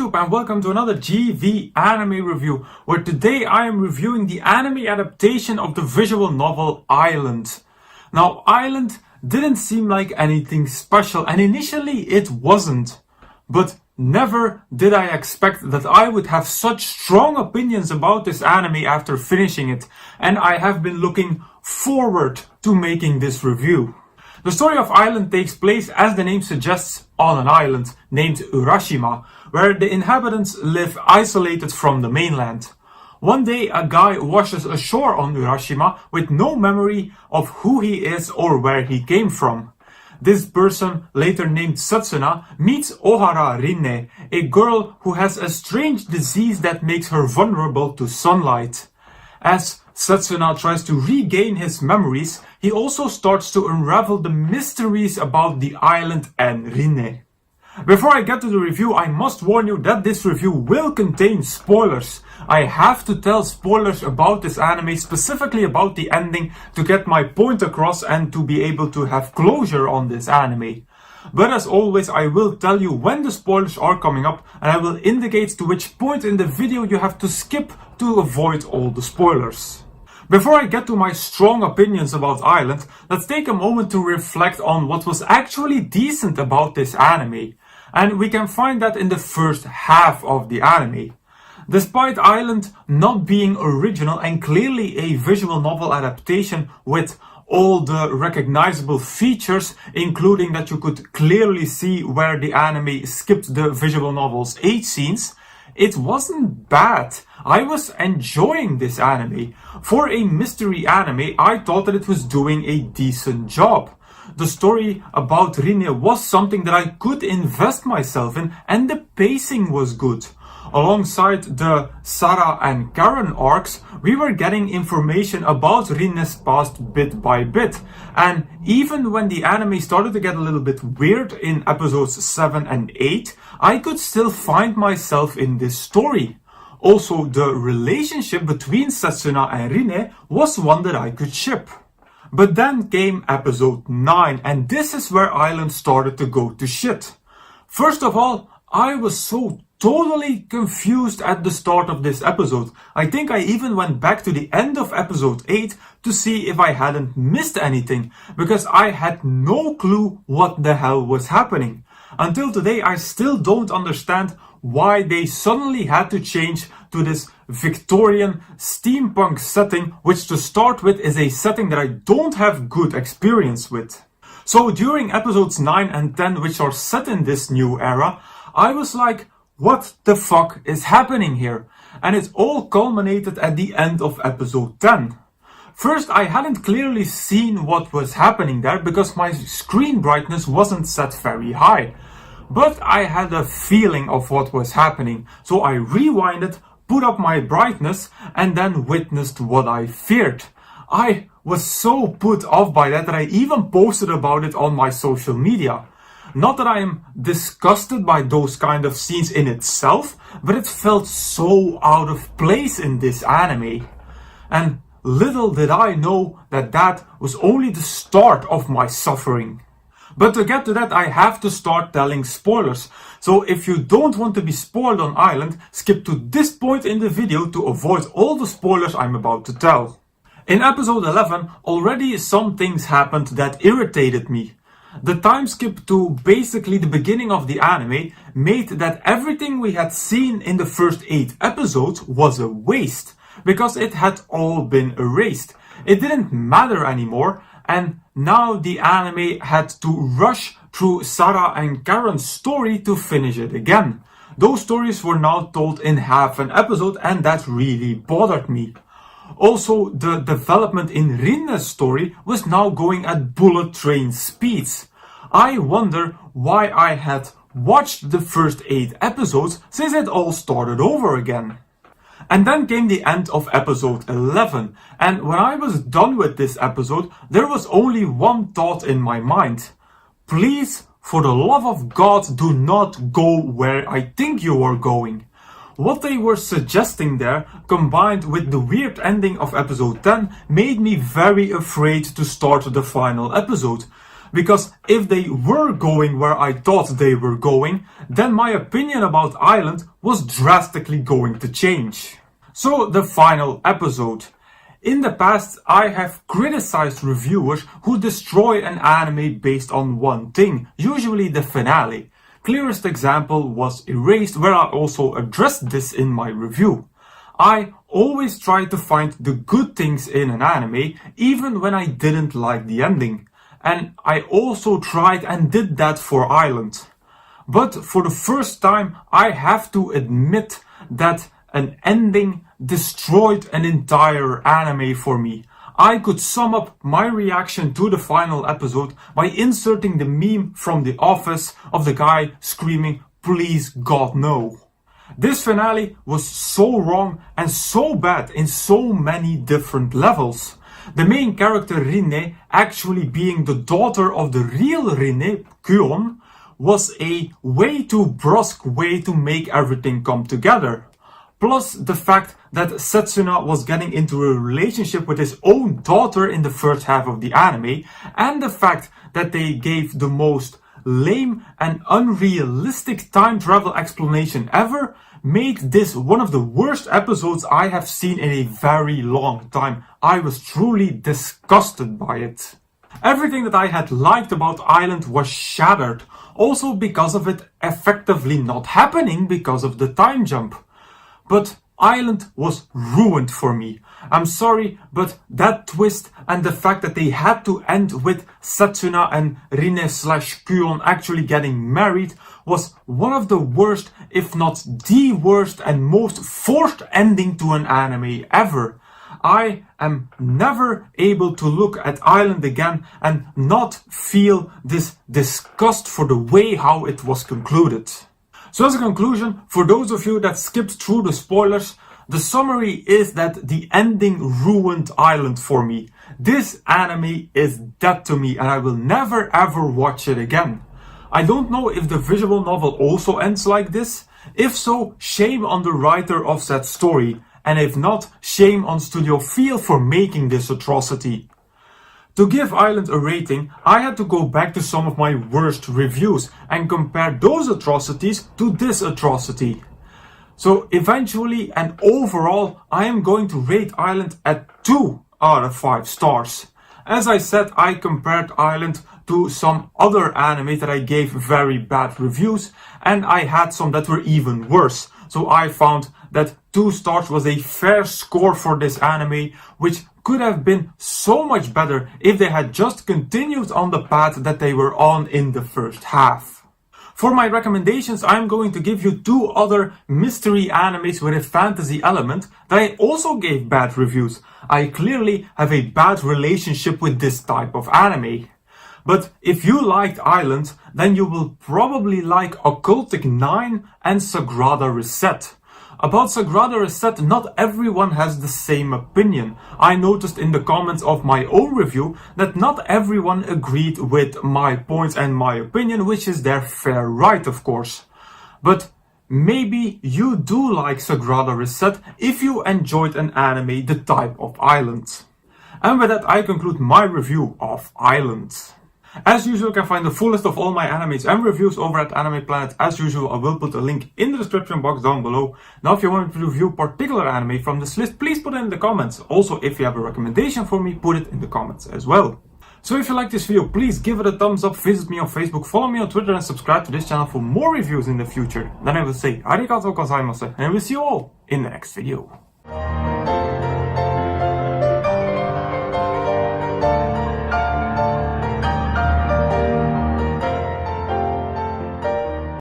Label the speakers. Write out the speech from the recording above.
Speaker 1: YouTube and welcome to another GV anime review, where today I am reviewing the anime adaptation of the visual novel Island. Now, Island didn't seem like anything special, and initially it wasn't. But never did I expect that I would have such strong opinions about this anime after finishing it, and I have been looking forward to making this review. The story of Island takes place, as the name suggests, on an island named Urashima, where the inhabitants live isolated from the mainland. One day a guy washes ashore on Urashima with no memory of who he is or where he came from. This person, later named Setsuna, meets Ohara Rinne, a girl who has a strange disease that makes her vulnerable to sunlight. As Setsuna tries to regain his memories, he also starts to unravel the mysteries about the island and Rinne. Before I get to the review, I must warn you that this review will contain spoilers. I have to tell spoilers about this anime, specifically about the ending, to get my point across and to be able to have closure on this anime. But as always, I will tell you when the spoilers are coming up, and I will indicate to which point in the video you have to skip to avoid all the spoilers. Before I get to my strong opinions about Island, let's take a moment to reflect on what was actually decent about this anime. And we can find that in the first half of the anime. Despite Island not being original and clearly a visual novel adaptation with all the recognizable features, including that you could clearly see where the anime skipped the visual novel's 8 scenes, it wasn't bad. I was enjoying this anime. For a mystery anime, I thought that it was doing a decent job. The story about Rinne was something that I could invest myself in, and the pacing was good. Alongside the Sarah and Karen arcs, we were getting information about Rinne's past bit by bit. And even when the anime started to get a little bit weird in episodes 7 and 8, I could still find myself in this story. Also, the relationship between Setsuna and Rinne was one that I could ship. But then came episode 9, and this is where Island started to go to shit. First of all, I was so totally confused at the start of this episode. I think I even went back to the end of episode 8 to see if I hadn't missed anything, because I had no clue what the hell was happening. Until today, I still don't understand why they suddenly had to change to this Victorian steampunk setting, which to start with is a setting that I don't have good experience with. So during episodes 9 and 10, which are set in this new era, I was like, what the fuck is happening here? And it all culminated at the end of episode 10. First, I hadn't clearly seen what was happening there because my screen brightness wasn't set very high. But I had a feeling of what was happening, so I rewinded, put up my brightness, and then witnessed what I feared. I was so put off by that I even posted about it on my social media. Not that I am disgusted by those kind of scenes in itself, but it felt so out of place in this anime. And little did I know that that was only the start of my suffering. But to get to that, I have to start telling spoilers. So if you don't want to be spoiled on Island, skip to this point in the video to avoid all the spoilers I'm about to tell. In episode 11, already some things happened that irritated me. The time skip to basically the beginning of the anime made that everything we had seen in the first 8 episodes was a waste, because it had all been erased. It didn't matter anymore, and now the anime had to rush through Sarah and Karen's story to finish it again. Those stories were now told in half an episode, and that really bothered me. Also, the development in Rinne's story was now going at bullet train speeds. I wonder why I had watched the first 8 episodes since it all started over again. And then came the end of episode 11, and when I was done with this episode, there was only one thought in my mind. Please, for the love of God, do not go where I think you are going. What they were suggesting there, combined with the weird ending of episode 10, made me very afraid to start the final episode. Because if they were going where I thought they were going, then my opinion about Island was drastically going to change. So the final episode. In the past, I have criticized reviewers who destroy an anime based on one thing, usually the finale. Clearest example was Erased, where I also addressed this in my review. I always try to find the good things in an anime, even when I didn't like the ending. And I also tried and did that for Island. But for the first time, I have to admit that an ending destroyed an entire anime for me. I could sum up my reaction to the final episode by inserting the meme from The Office of the guy screaming, "Please God no." This finale was so wrong and so bad in so many different levels. The main character Rinne actually being the daughter of the real Rinne, Kuon, was a way too brusque way to make everything come together. Plus the fact that Setsuna was getting into a relationship with his own daughter in the first half of the anime, and the fact that they gave the most lame and unrealistic time travel explanation ever made this one of the worst episodes I have seen in a very long time. I was truly disgusted by it. Everything that I had liked about Island was shattered, also because of it effectively not happening because of the time jump. But Island was ruined for me. I'm sorry, but that twist and the fact that they had to end with Setsuna and Rinne/Kuon actually getting married was one of the worst, if not the worst and most forced ending to an anime ever. I am never able to look at Island again and not feel this disgust for the way how it was concluded. So as a conclusion, for those of you that skipped through the spoilers, the summary is that the ending ruined Island for me. This anime is dead to me and I will never ever watch it again. I don't know if the visual novel also ends like this. If so, shame on the writer of that story. And if not, shame on Studio Feel for making this atrocity. To give Island a rating, I had to go back to some of my worst reviews and compare those atrocities to this atrocity. So eventually and overall, I am going to rate Island at 2 out of 5 stars. As I said, I compared Island to some other anime that I gave very bad reviews, and I had some that were even worse. So I found that 2 stars was a fair score for this anime, which could have been so much better if they had just continued on the path that they were on in the first half. For my recommendations, I'm going to give you 2 other mystery animes with a fantasy element that I also gave bad reviews. I clearly have a bad relationship with this type of anime. But if you liked Island, then you will probably like Occultic 9 and Sagrada Reset. About Sagrada Reset, not everyone has the same opinion. I noticed in the comments of my own review that not everyone agreed with my points and my opinion, which is their fair right, of course. But maybe you do like Sagrada Reset if you enjoyed an anime the type of Island. And with that, I conclude my review of Island. As usual, you can find the full list of all my animes and reviews over at Anime Planet. As usual, I will put a link in the description box down below. Now, if you want to review particular anime from this list, please put it in the comments. Also, if you have a recommendation for me, put it in the comments as well. So if you like this video, please give it a thumbs up, visit me on Facebook, follow me on Twitter and subscribe to this channel for more reviews in the future. Then I will say arigatou gozaimasu and I will see you all in the next video.